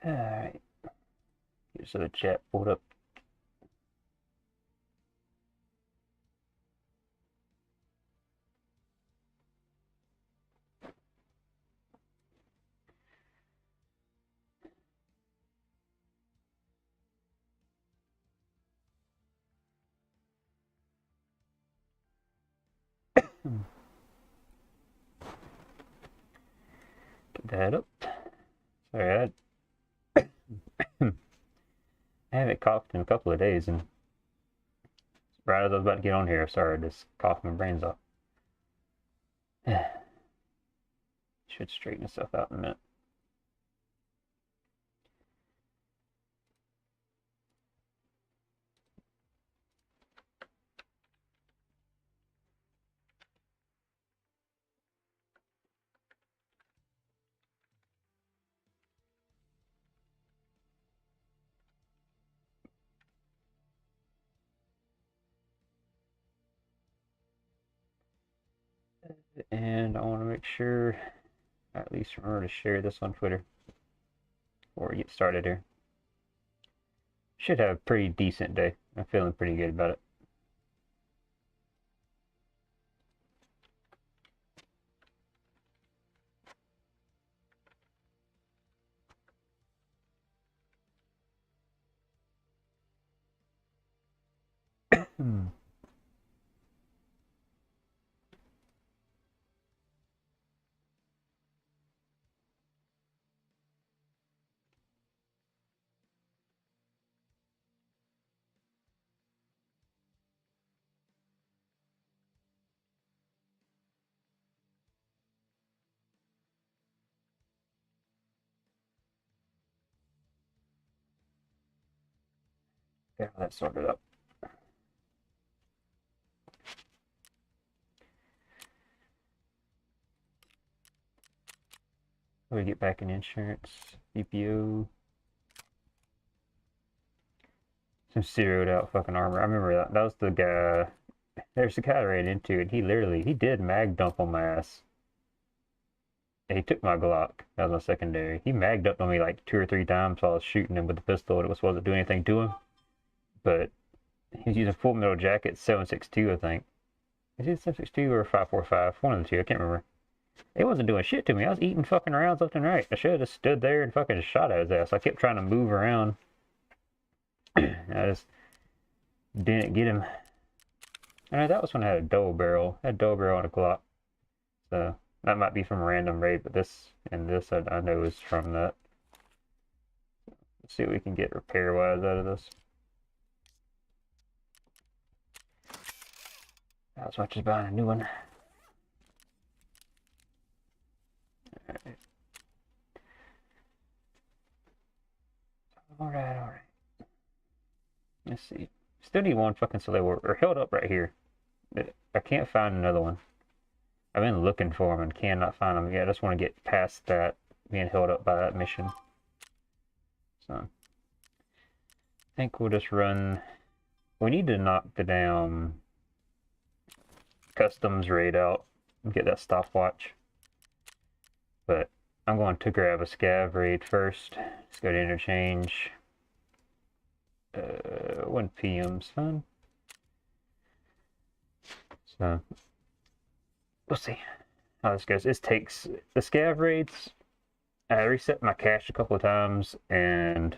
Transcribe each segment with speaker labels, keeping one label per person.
Speaker 1: Alright. Get so the chat pulled up. Get that up. Sorry, I haven't coughed in a couple of days, and right as I was about to get on here, I started just coughing my brains off. Should straighten itself out in a minute. And I want to make sure I at least remember to share this on Twitter before we get started here. Should have a pretty decent day. I'm feeling pretty good about it. Got that sorted up. We get back in insurance, BPO. Some zeroed out fucking armor. I remember that. That was the guy. There's the guy I ran into, and he did mag dump on my ass. And he took my Glock. That was my secondary. He mag dumped on me like 2 or 3 times while I was shooting him with the pistol. It wasn't doing anything to him. But he was using Full Metal Jacket 7.62, I think. Is it 7.62 or 5.45? One of the two. I can't remember. It wasn't doing shit to me. I was eating fucking rounds left and right. I should have just stood there and fucking shot at his ass. I kept trying to move around. I just didn't get him. And that was when I had a double barrel. I had a double barrel and a Glock. So that might be from a random raid, but this I know is from that. Let's see what we can get repair-wise out of this. Not as much as buying a new one. Alright. Alright. Let's see. Still need one fucking Soleil. We're held up right here. I can't find another one. I've been looking for them and cannot find them yet. I just want to get past that, being held up by that mission. So, I think we'll just run. We need to knock the damn customs raid out and get that stopwatch. But I'm going to grab a scav raid first. Let's go to interchange. 1 p.m.'s fine. So, we'll see how this goes. This takes the scav raids. I reset my cache a couple of times and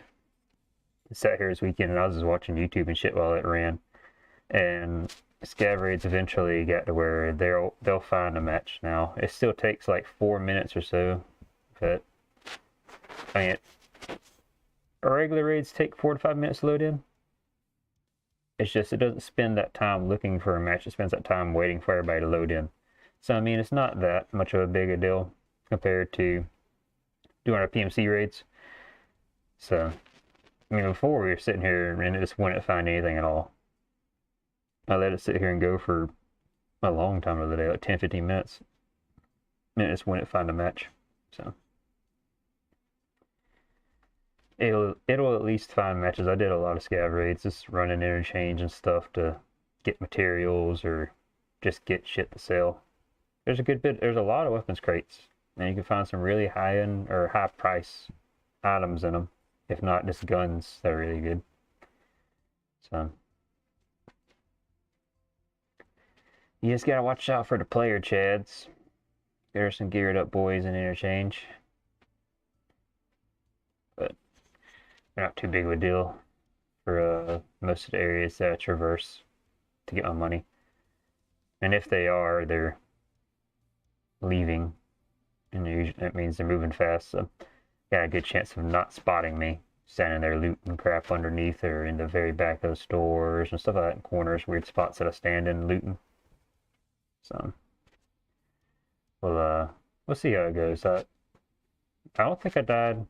Speaker 1: sat here this weekend and I was just watching YouTube and shit while it ran. And scav raids eventually got to where they'll find a match now. It still takes like 4 minutes or so, but I mean, regular raids take 4 to 5 minutes to load in. It's just, it doesn't spend that time looking for a match. It spends that time waiting for everybody to load in. So, I mean, it's not that much of a big a deal compared to doing our PMC raids. So, I mean, before we were sitting here and it just wouldn't find anything at all. I let it sit here and go for a long time of the day, like 10-15 minutes. And it just wouldn't find a match. So, it'll at least find matches. I did a lot of scav raids, just running interchange and stuff to get materials or just get shit to sell. There's a lot of weapons crates, and you can find some really high-end or high-price items in them. If not, just guns, they're really good. So you just gotta watch out for the player chads. There's some geared up boys in interchange, but they're not too big of a deal for most of the areas that I traverse to get my money. And if they are, they're leaving, and that means they're moving fast. So got a good chance of not spotting me standing there looting crap underneath or in the very back of the stores and stuff like that, in corners, weird spots that I stand in looting. So we'll see how it goes. I don't think I died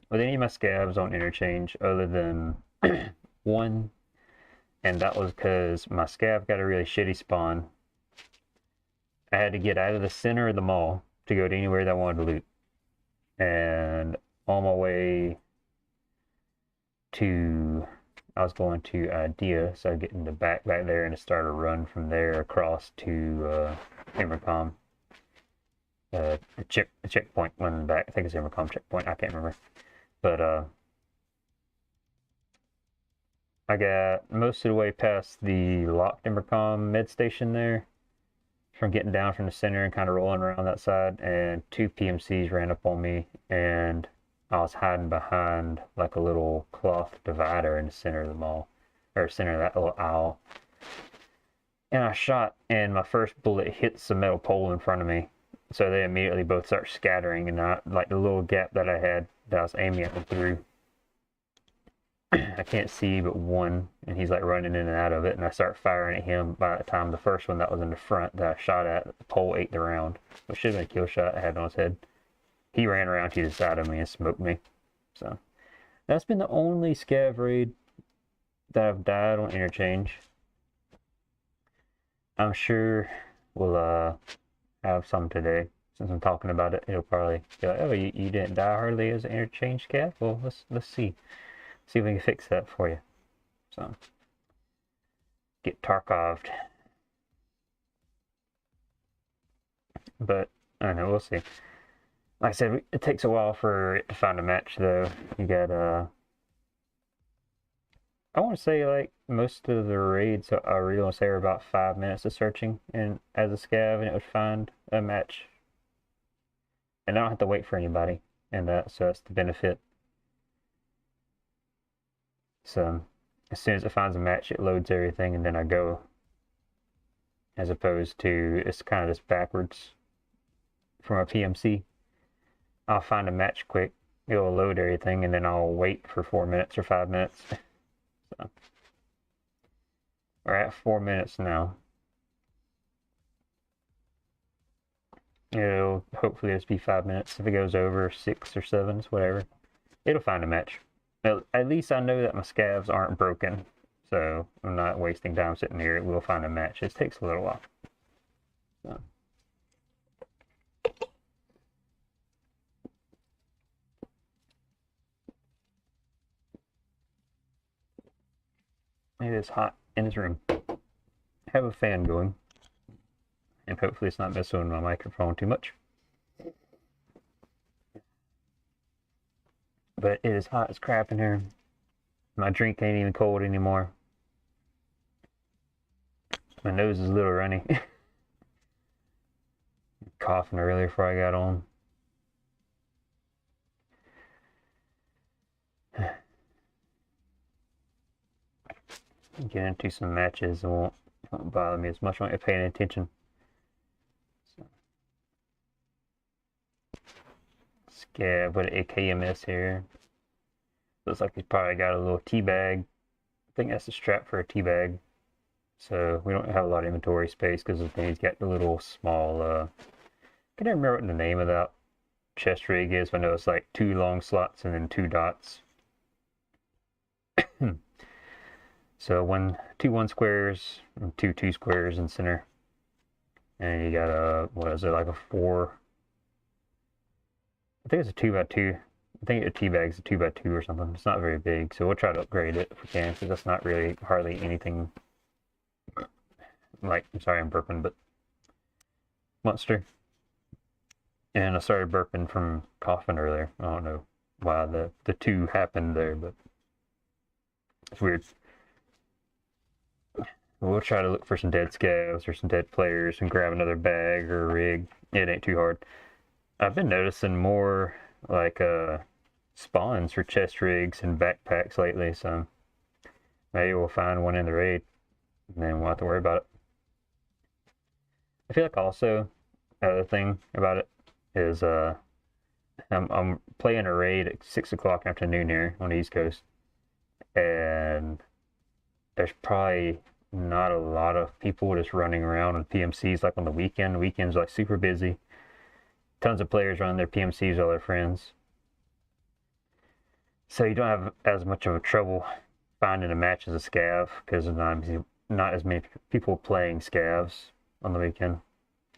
Speaker 1: with any of my scavs on interchange other than one, and that was because my scav got a really shitty spawn. I had to get out of the center of the mall to go to anywhere that I wanted to loot. And on my way to, I was going to Idea, so I get in the back there and start a run from there across to Emercom. The checkpoint one back, I think it's Emercom checkpoint, I can't remember. But I got most of the way past the locked Emercom med station there from getting down from the center and kind of rolling around that side, and 2 PMCs ran up on me, and I was hiding behind like a little cloth divider in the center of the mall, or center of that little aisle. And I shot, and my first bullet hits the metal pole in front of me. So they immediately both start scattering, and like the little gap that I had that I was aiming at them through, I can't see but one, and he's like running in and out of it, and I start firing at him. By the time the first one that was in the front that I shot at, the pole ate the round, which should have been a kill shot I had on his head. He ran around to the side of me and smoked me. So that's been the only scav raid that I've died on interchange. I'm sure we'll have some today. Since I'm talking about it, it'll probably be like, oh, you didn't die hardly as an interchange scav? Well, let's see. See if we can fix that for you. So, get Tarkov'd. But, I don't know, we'll see. Like I said, it takes a while for it to find a match, though. You got, I want to say, like, most of the raids, I really want to say, are about 5 minutes of searching and as a scav, and it would find a match. And I don't have to wait for anybody, and so that's the benefit. So as soon as it finds a match, it loads everything, and then I go. As opposed to, it's kind of just backwards from a PMC. I'll find a match quick, it'll load everything, and then I'll wait for 4 minutes or 5 minutes. So we're at 4 minutes now. It'll hopefully just be 5 minutes. If it goes over 6 or 7, whatever, it'll find a match. At least I know that my scavs aren't broken, so I'm not wasting time sitting here. It will find a match. It takes a little while. So. It is hot in this room. I have a fan going, and hopefully it's not messing with my microphone too much. But it is hot as crap in here. My drink ain't even cold anymore. My nose is a little runny. Coughing earlier before I got on. Get into some matches, it won't bother me as much. I won't be paying attention. So. Scav with an AKMS here. Looks like he's probably got a little tea bag. I think that's the strap for a tea bag. So we don't have a lot of inventory space because he's got the little small, I can't remember what the name of that chest rig is, but I know it's like 2 long slots and then 2 dots. So 2 1 squares and 2 2 squares in center. And you got a, what is it, like a 4, I think it's a 2x2. I think a tea bag's a 2x2 or something. It's not very big, so we'll try to upgrade it if we can, because that's not really hardly anything. Like, I'm sorry I'm burping, but monster. And I started burping from coughing earlier. I don't know why the two happened there, but it's weird. We'll try to look for some dead scavs or some dead players and grab another bag or a rig. It ain't too hard. I've been noticing more like spawns for chest rigs and backpacks lately, so maybe we'll find one in the raid and then we'll have to worry about it. I feel like also another thing about it is I'm playing a raid at 6 o'clock afternoon here on the East Coast, and there's probably not a lot of people just running around on PMCs like on the weekend. The weekend's like super busy. Tons of players run their PMCs with all their friends. So you don't have as much of a trouble finding a match as a scav because not as many people playing scavs on the weekend.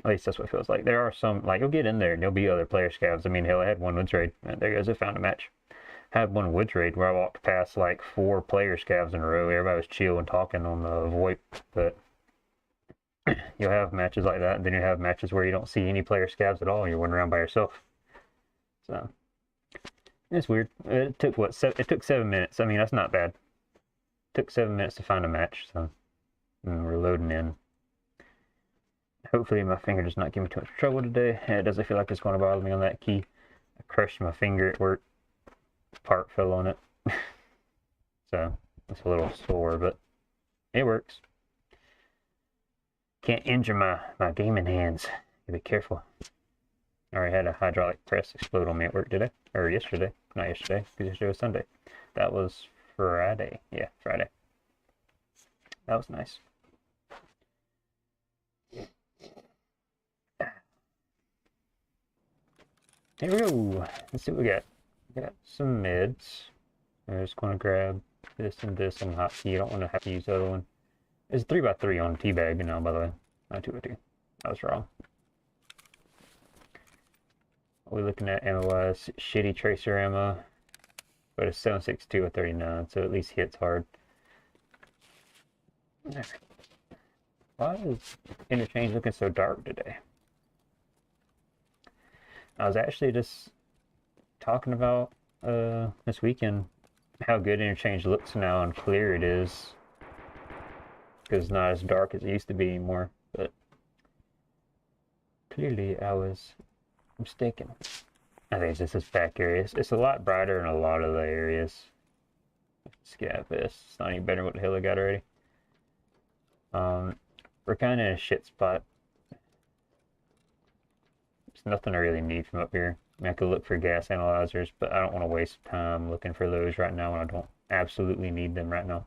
Speaker 1: At least that's what it feels like. There are some, like, you'll get in there and there'll be other player scavs. I mean, hell, I had one woods raid. There goes, I found a match. I had one woods raid where I walked past like 4 player scavs in a row. Everybody was chill and talking on the VoIP, but you'll have matches like that, and then you have matches where you don't see any player scavs at all and you're running around by yourself. So it's weird. It took what? It took 7 minutes. I mean, that's not bad. It took 7 minutes to find a match, so we're loading in. Hopefully my finger does not give me too much trouble today. It doesn't feel like it's going to bother me on that key. I crushed my finger at work. Part fell on it. So it's a little sore, but it works. Can't injure my gaming hands. You be careful. I already had a hydraulic press explode on me at work today. Or yesterday. Not yesterday, because yesterday was Sunday. That was Friday. Yeah, Friday. That was nice. Here we go. Let's see what we got. We got some mids. I'm just going to grab this and this on hotkey. You don't want to have to use the other one. It's 3x3 on teabag now, by the way. Not 2x2. I was wrong. What we're looking at ammo-wise, shitty tracer ammo, but it's 7.62 with 39, so at least hits hard. Why is interchange looking so dark today? I was actually just talking about this weekend how good interchange looks now and clear it is, because it's not as dark as it used to be anymore, but clearly I was mistaken. I think it's just this back area. It's a lot brighter in a lot of the areas. Scav this. It's not any better than what the hell I got already. We're kind of in a shit spot. There's nothing I really need from up here. I mean, I could look for gas analyzers, but I don't want to waste time looking for those right now when I don't absolutely need them right now.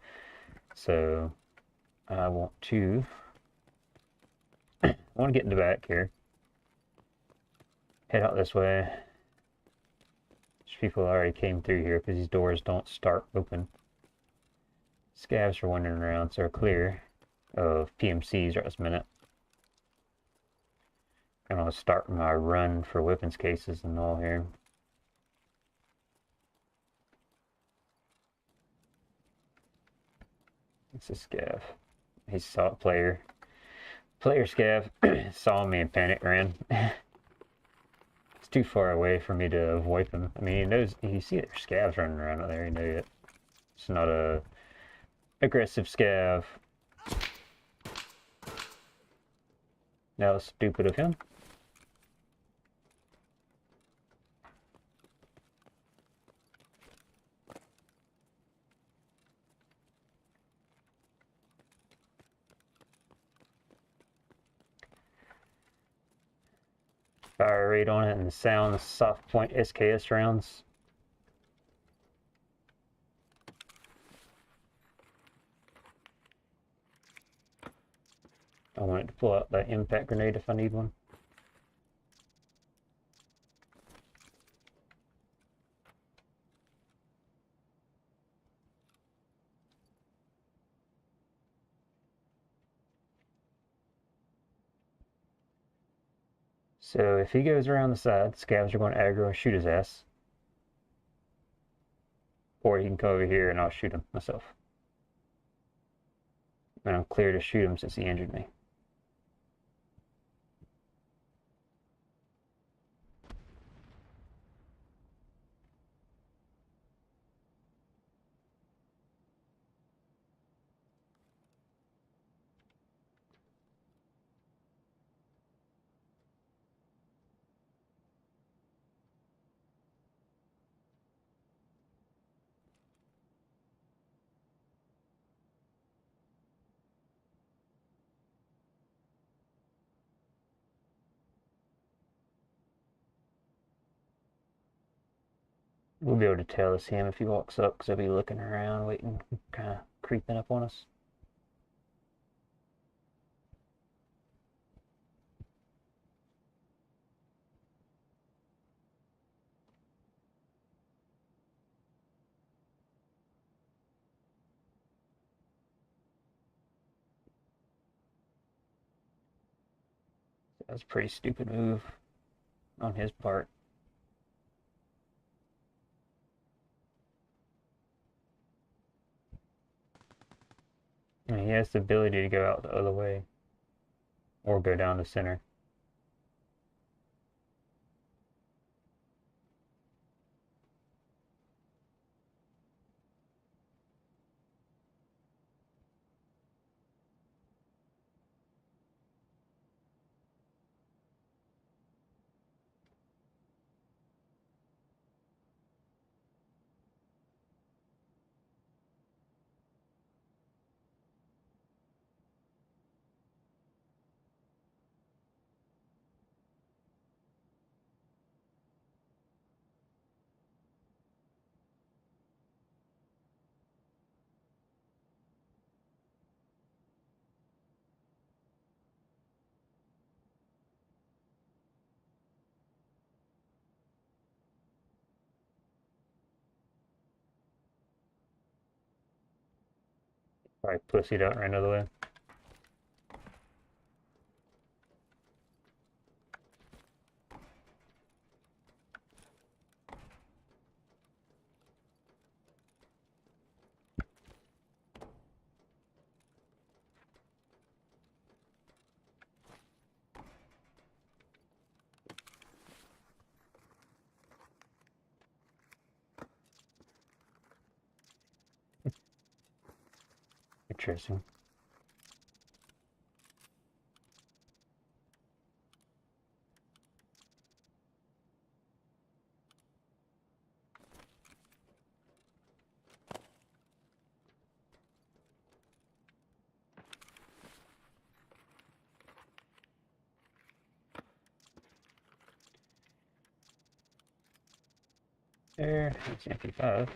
Speaker 1: So I want to get in the back here. Head out this way. There's people already came through here because these doors don't start open. Scavs are wandering around, so they're clear of PMCs right this minute. I'm going to start my run for weapons cases and all here. It's a scav. He saw a player. Player scav saw me and panic ran. It's too far away for me to avoid him. I mean, he knows, you see there's scavs running around out there, you know it. It's not a aggressive scav. That was stupid of him. Fire rate on it and sound the soft point SKS rounds. I want it to pull out that impact grenade if I need one. So if he goes around the side, scavs are going to aggro and shoot his ass. Or he can come over here and I'll shoot him myself. And I'm clear to shoot him since he injured me. We'll be able to tell it's him if he walks up, because he'll be looking around, waiting, kind of creeping up on us. That was a pretty stupid move on his part. I mean, he has the ability to go out the other way or go down the center. Probably pussied out right another way. Interesting. There, it's MP5.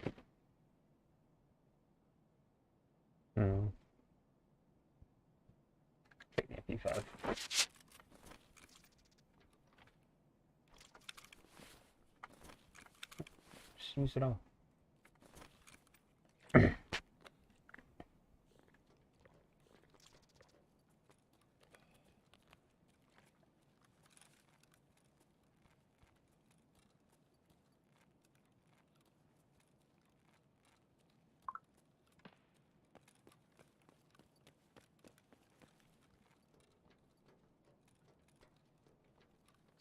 Speaker 1: Take the MP5. Just use it all.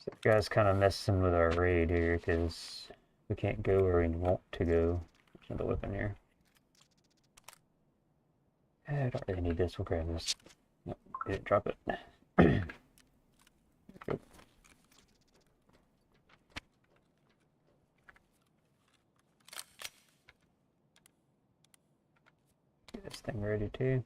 Speaker 1: So that guy's kind of messing with our raid here because we can't go where we want to go. There's another weapon here. I don't really need this. We'll grab this. Nope, didn't drop it. Nope. Get this thing ready too.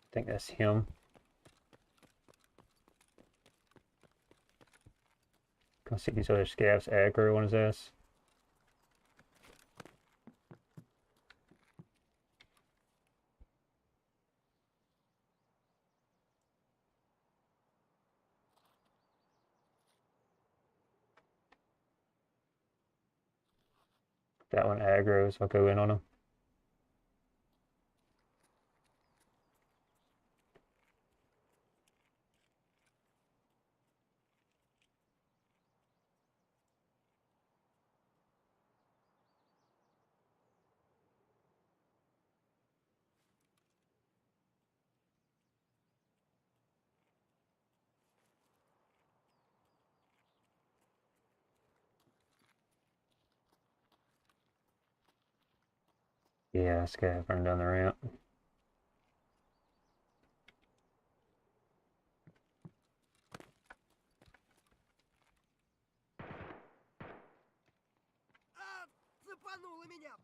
Speaker 1: I think that's him. Can see these other scavs aggro on his ass. That one aggroes, I'll go in on him. Yeah, scav running down the ramp.
Speaker 2: Цепануло меня!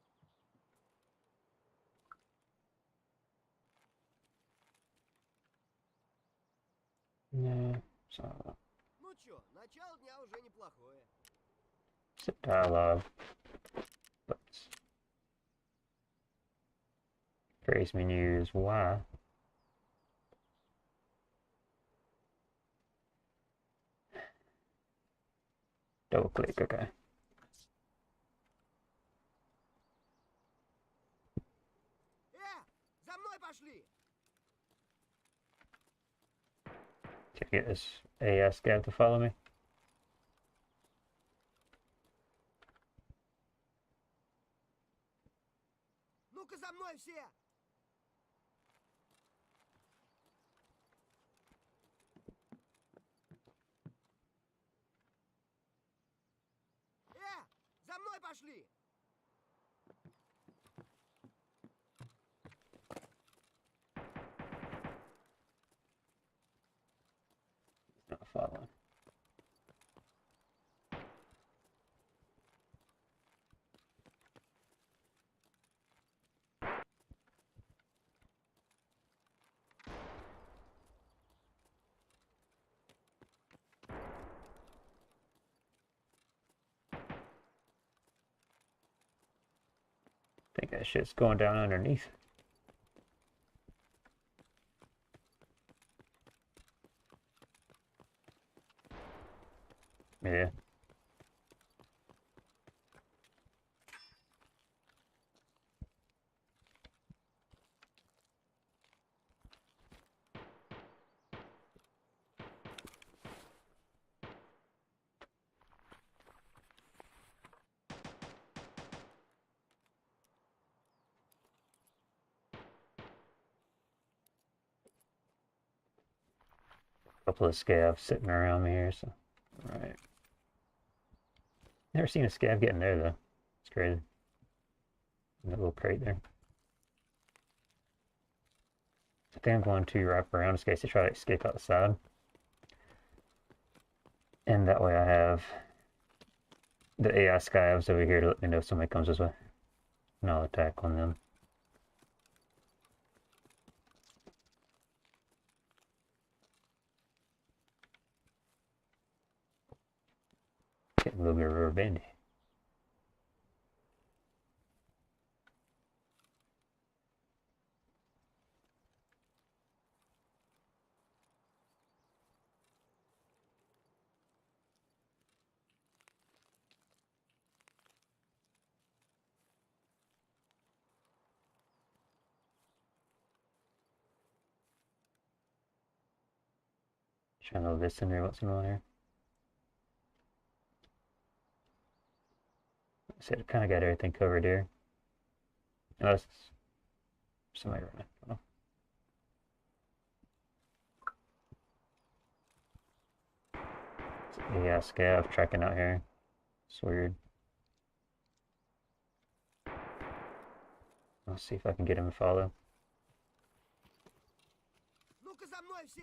Speaker 1: No, so
Speaker 2: Ну чё, начало дня уже неплохое.
Speaker 1: sit dialogue. Let's phrase menu is Y. Double click, okay.
Speaker 2: За мной пошли!
Speaker 1: Can I get this AI scav to follow me?
Speaker 2: Ну-ка за мной все! За мной пошли!
Speaker 1: Not following. I think that shit's going down underneath. Yeah. Couple of scavs sitting around me here, so alright. Never seen a scav get in there though. It's crazy. In that little crate there. I think I'm going to wrap around in case they try to escape outside. And that way I have the AI scavs over here to let me know if somebody comes this way. And I'll attack on them. Getting a little bit of rubber bandy. Trying to listen here, what's going on here. I said, I kind of got everything covered here. Unless somebody running. Oh. Yeah, scav tracking out here. It's weird. I'll see if I can get him to follow.
Speaker 2: Ну-ка за мной все!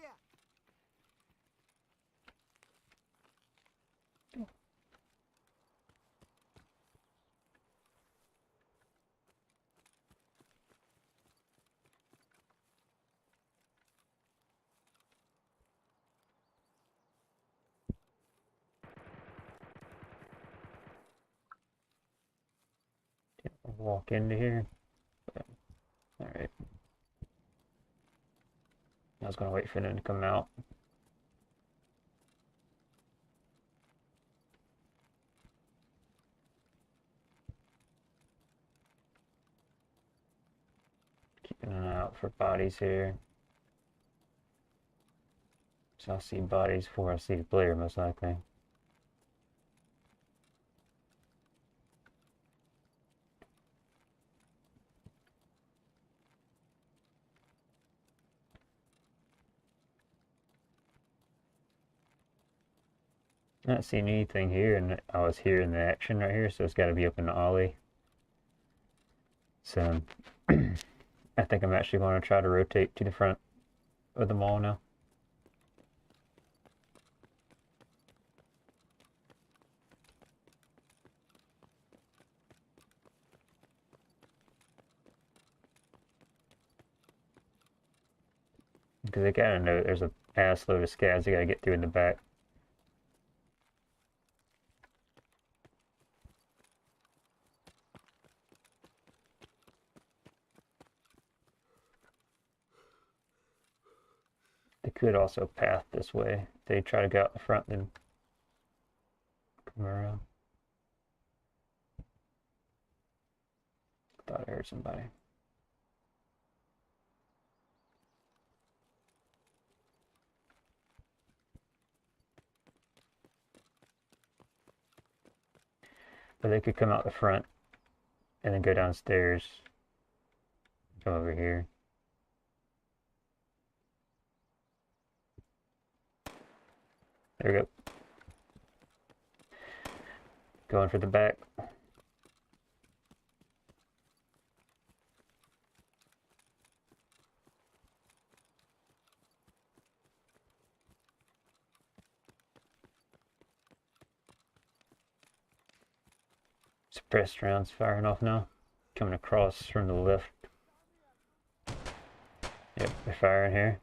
Speaker 1: Walk into here. Alright. I was gonna wait for them to come out. Keeping an eye out for bodies here. So I'll see bodies before I see the player, most likely. Not seeing anything here, and I was hearing the action right here, so it's got to be up in the alley. So I think I'm actually going to try to rotate to the front of the mall now. Because they gotta know there's a ass load of scavs they gotta get through in the back. They could also path this way. They try to go out the front and come around. Thought I heard somebody. But they could come out the front and then go downstairs. Come over here. There we go. Going for the back. Suppressed rounds firing off now. Coming across from the left. Yep, they're firing here.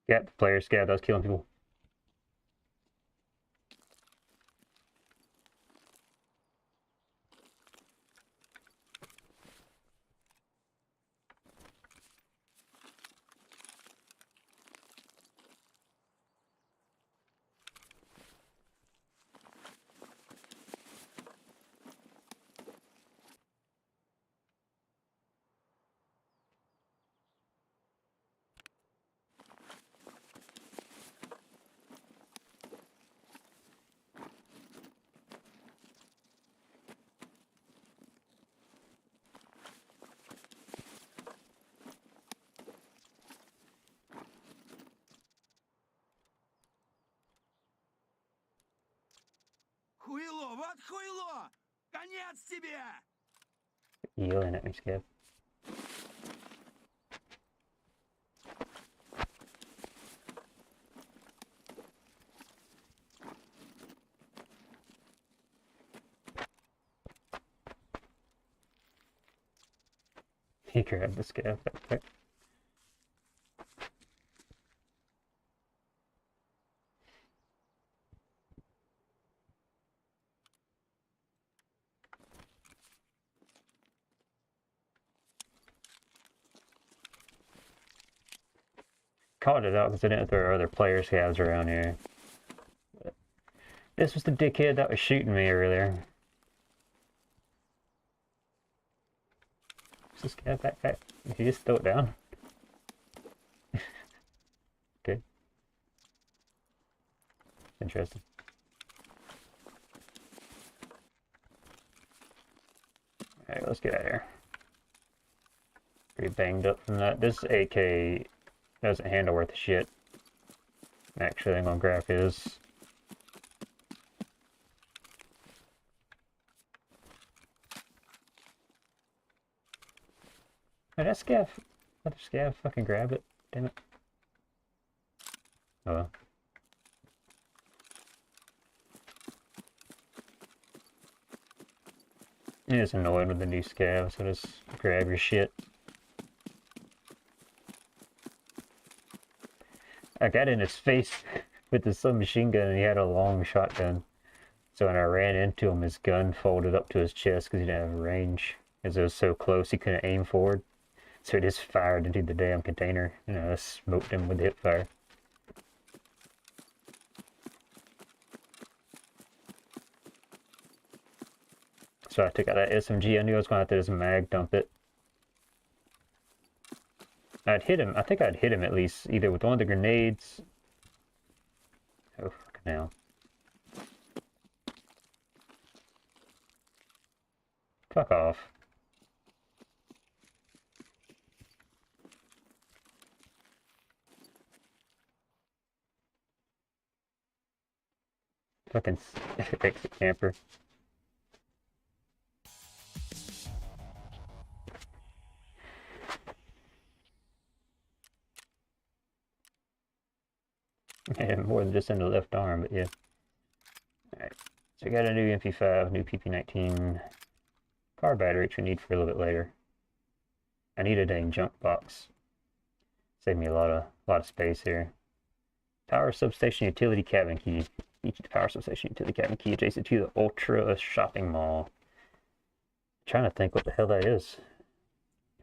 Speaker 1: Yep, the player scav that was killing people.
Speaker 2: Хуйло, вот хуйло! Конец тебе!
Speaker 1: Yelling at me, scav. He grabbed the scav backpack. Called it out because I didn't throw other player scavs around here. But this was the dickhead that was shooting me earlier. Is this scav backpack? Did you just throw it down? Okay. Interesting. Alright, let's get out of here. Pretty banged up from that. This AK doesn't handle worth a shit. Actually, I'm gonna grab his. Oh, that scav. Let the scav fucking grab it. Damn it. Oh well. It is annoying with the new scav, so just grab your shit. I got in his face with the submachine gun, and he had a long shotgun. So when I ran into him, his gun folded up to his chest because he didn't have range. Because it was so close, he couldn't aim forward. So he just fired into the damn container. You know, I smoked him with the hip fire. So I took out that SMG. I knew I was going to have to just mag dump it. I'd hit him. I think I'd hit him at least, either with one of the grenades. Oh, fuck now. Fuck off. Fucking exit camper. And more than just in the left arm, but yeah. Alright, so we got a new MP5, new PP19 car battery, which we need for a little bit later. I need a dang junk box. Save me a lot of space here. Power substation utility cabin key. Each power substation utility cabin key adjacent to the Ultra shopping mall. I'm trying to think what the hell that is.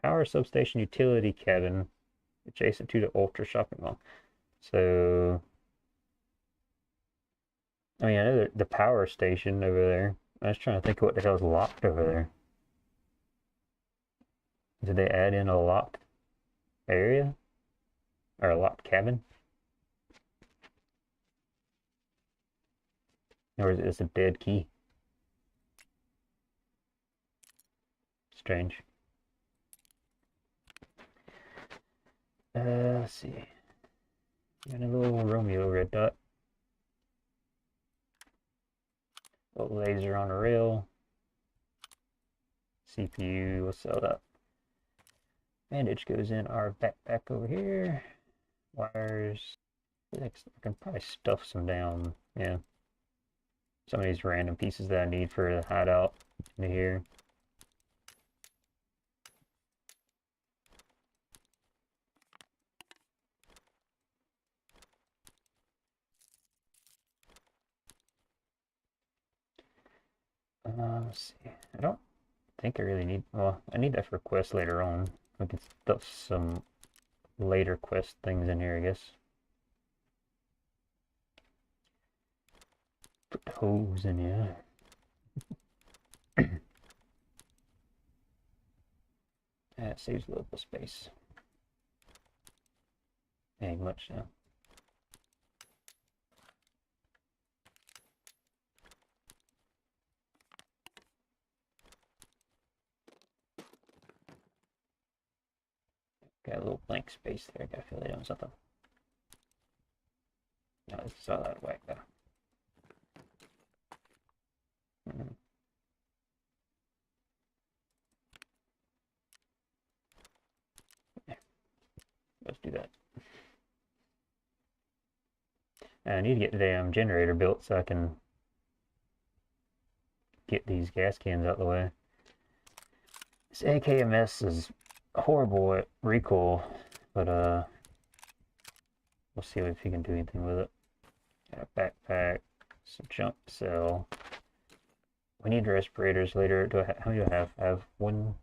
Speaker 1: Power substation utility cabin adjacent to the Ultra shopping mall. So, I mean, I know the power station over there. I was trying to think of what the hell is locked over there. Did they add in a locked area? Or a locked cabin? Or is it just a dead key? Strange. Let's see. Got a little Romeo red dot. Little laser on a rail. CPU, we'll sell that. Bandage goes in our backpack over here. Wires. I can probably stuff some down. Yeah. Some of these random pieces that I need for the hideout into here. Let's see. I don't think I really need. Well, I need that for quests later on. We can stuff some later quest things in here, I guess. Put the hose in here. That saves a little bit of space. Ain't much now. Got a little blank space there. Gotta fill it in with something. No, this is all out of whack though. Yeah. Let's do that. And I need to get the damn generator built so I can get these gas cans out of the way. This AKMS is horrible at recoil, but we'll see if we can do anything with it. Got a backpack, some jump cell. We need respirators later. How many do I have? I have one. I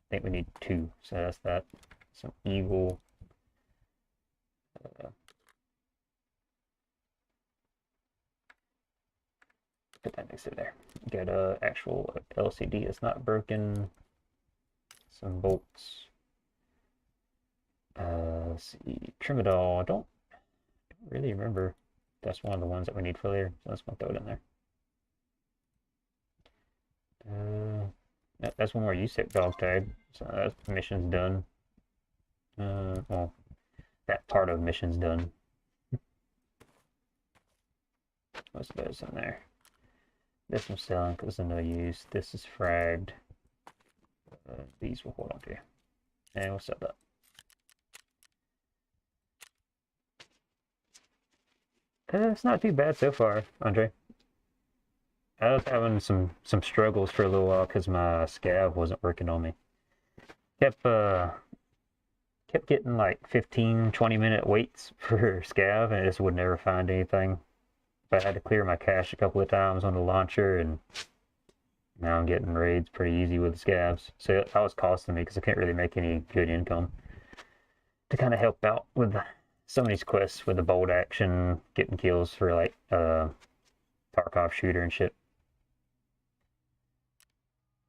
Speaker 1: think we need two, so that's that. Some Eagle. Put that next to there. Got a actual LCD. It's not broken. Some bolts. Let's see. Trimadol. I don't really remember. That's one of the ones that we need for later. So let's go throw it in there. That's one more USEC dog tag. So that mission's done. Well, that part of mission's done. What's those in there? This I'm selling because of no use. This is fragged. These we'll hold on to. And we'll sell that. It's not too bad so far, Andre. I was having some struggles for a little while because my scav wasn't working on me. Kept kept getting like 15, 20-minute waits for scav, and I just would never find anything. But I had to clear my cache a couple of times on the launcher, and now I'm getting raids pretty easy with the scavs. So that was costing me because I couldn't really make any good income. To kind of help out with some of these quests with the bolt action, getting kills for like Tarkov shooter and shit.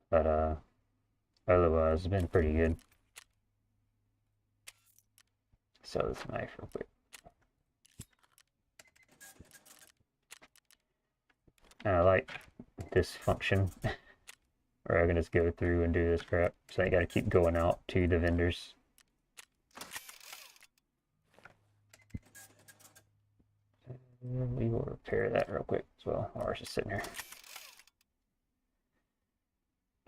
Speaker 1: But otherwise, it's been pretty good. So this knife real quick. And I like this function where I can just go through and do this crap. So I gotta keep going out to the vendors. And we will repair that real quick as well. While it's just sitting here.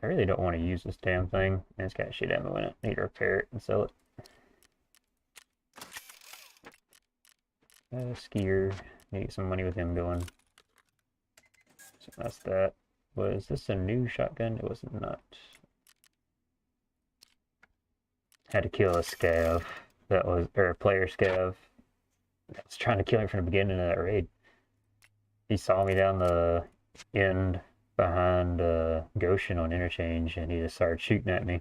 Speaker 1: I really don't want to use this damn thing. It's got shit ammo in it. Need to repair it and sell it. Skier. Need to get some money with him going. So that's that. Was this a new shotgun? It was not. Had to kill a scav. That was, or a player scav. I was trying to kill him from the beginning of that raid. He saw me down the end behind Goshen on interchange, and he just started shooting at me.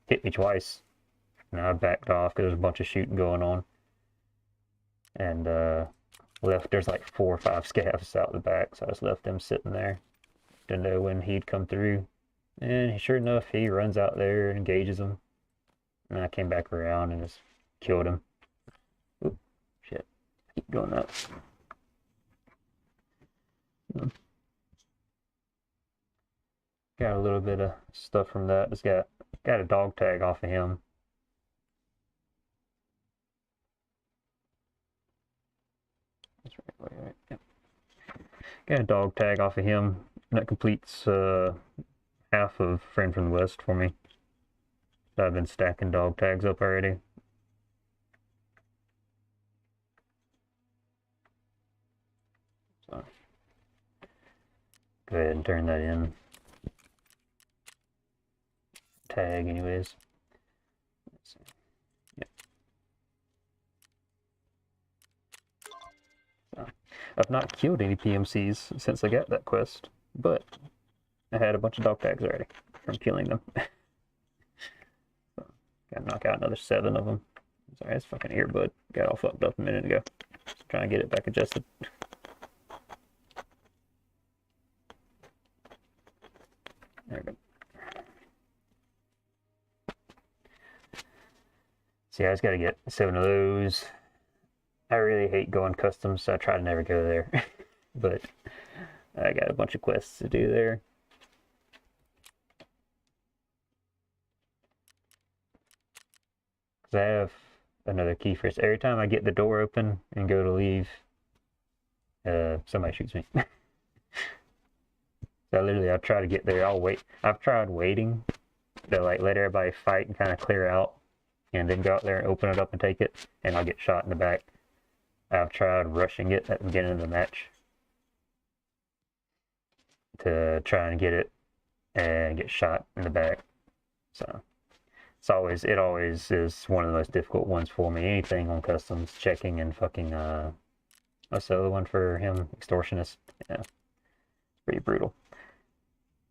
Speaker 1: Hit me twice. And I backed off because there's a bunch of shooting going on. And left, there's like 4 or 5 scavs out the back, so I just left them sitting there. Didn't know when he'd come through. And sure enough, he runs out there and engages them. And I came back around and just killed him. Oop, shit. Keep doing that. Got a little bit of stuff from that. Just got a dog tag off of him. That's right. Yep. Got a dog tag off of him. That completes half of Friend from the West for me. So I've been stacking dog tags up already. So go ahead and turn that in. Tag anyways. Let's see. Yep. So, I've not killed any PMCs since I got that quest, but I had a bunch of dog tags already from killing them. So, gotta knock out another 7 of them. Sorry, this fucking earbud got all fucked up a minute ago. Just trying to get it back adjusted. There we go. See, I just gotta get 7 of those. I really hate going customs, so I try to never go there. But I got a bunch of quests to do there. Because I have another key for it. Every time I get the door open and go to leave, somebody shoots me. So literally, I try to get there. I'll wait. I've tried waiting to like let everybody fight and kind of clear out, and then go out there and open it up and take it, and I'll get shot in the back. I've tried rushing it at the beginning of the match to try and get it and get shot in the back. So it always is one of the most difficult ones for me. Anything on customs, checking and fucking what's the other one for him? Extortionist. Yeah. Pretty brutal.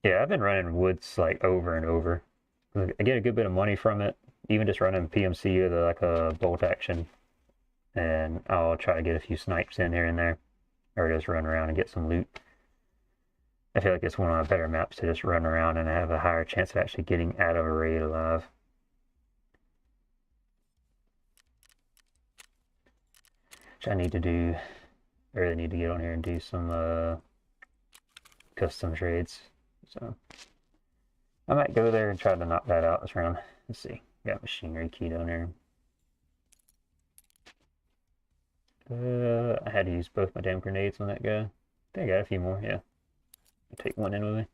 Speaker 1: Yeah, I've been running woods like over and over. I get a good bit of money from it. Even just running PMC with like a bolt action. And I'll try to get a few snipes in here and there. Or just run around and get some loot. I feel like it's one of my better maps to just run around and have a higher chance of actually getting out of a raid alive. Which I need to do. I really need to get on here and do some custom trades. So I might go there and try to knock that out this round. Let's see. Got machinery key down there. I had to use both my damn grenades on that guy. I think I got a few more, yeah. I'll take one in with me.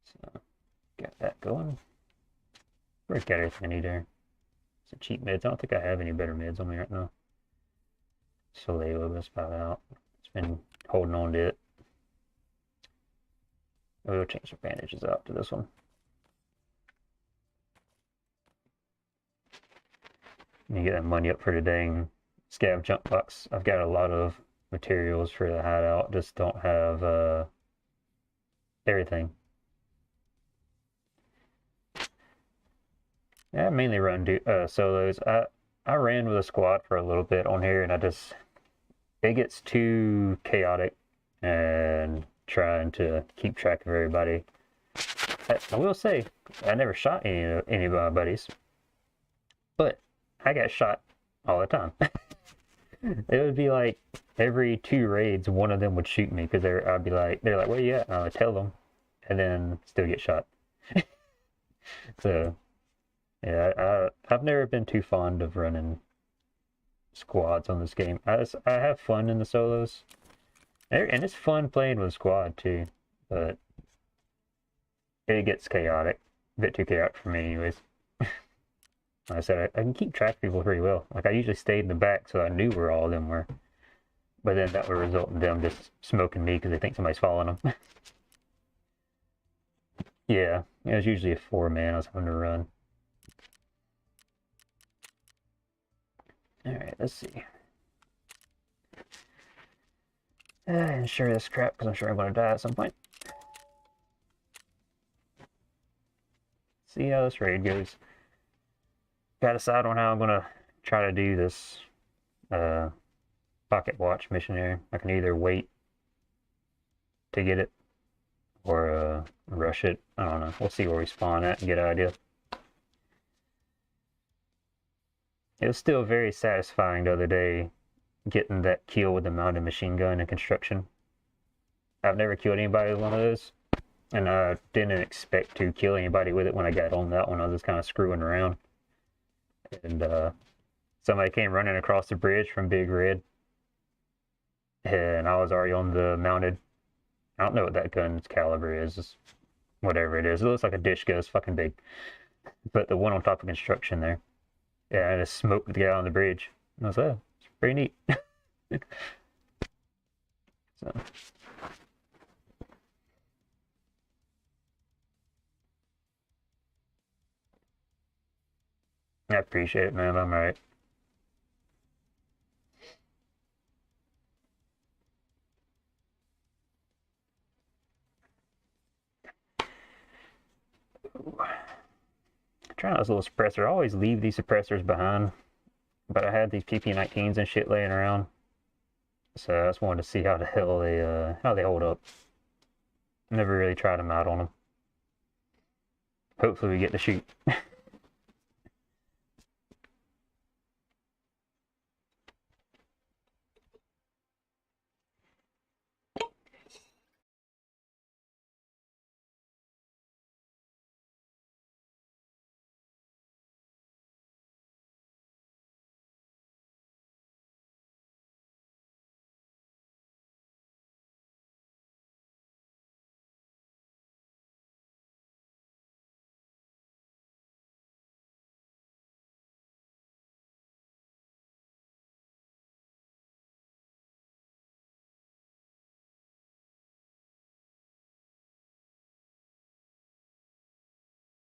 Speaker 1: So, got that going. Break got everything I need there. Some cheap mids. I don't think I have any better mids on me right now. Soleo was about out. It's been holding on to it. We'll change the bandages out to this one. You get that money up for the dang scav jump box. I've got a lot of materials for the hideout, just don't have everything. Yeah, I mainly run solos. I ran with a squad for a little bit on here, and it gets too chaotic and trying to keep track of everybody. I will say, I never shot any of my buddies, but I got shot all the time. It would be like every 2 raids, one of them would shoot me because I'd be like, they're like, where you at? And I would tell them, and then still get shot. So, yeah, I've never been too fond of running squads on this game. I have fun in the solos, and it's fun playing with a squad too, but it gets chaotic, a bit too chaotic for me anyways. Like I said, I can keep track of people pretty well. Like I usually stayed in the back so I knew where all of them were, but then that would result in them just smoking me because they think somebody's following them. Yeah, it was usually a 4-man I was having to run. Alright, let's see. Ensure this crap because I'm sure I'm going to die at some point. See how this raid goes. Gotta decide on how I'm going to try to do this pocket watch mission here. I can either wait to get it or rush it. I don't know. We'll see where we spawn at and get an idea. It was still very satisfying the other day getting that kill with the mounted machine gun in construction. I've never killed anybody with one of those, and I didn't expect to kill anybody with it when I got on that one. I was just kind of screwing around, and somebody came running across the bridge from Big Red, and I was already on the mounted. I don't know what that gun's caliber is, just whatever it is. It looks like a dish gun, it's fucking big. But the one on top of construction there, yeah, I just smoked the guy on the bridge. And I was like, oh, it's pretty neat. So. I appreciate it, man. I'm alright. Trying out this little suppressor. I always leave these suppressors behind, but I had these PP19s and shit laying around, so I just wanted to see how the hell they hold up. Never really tried them out on them. Hopefully we get to shoot.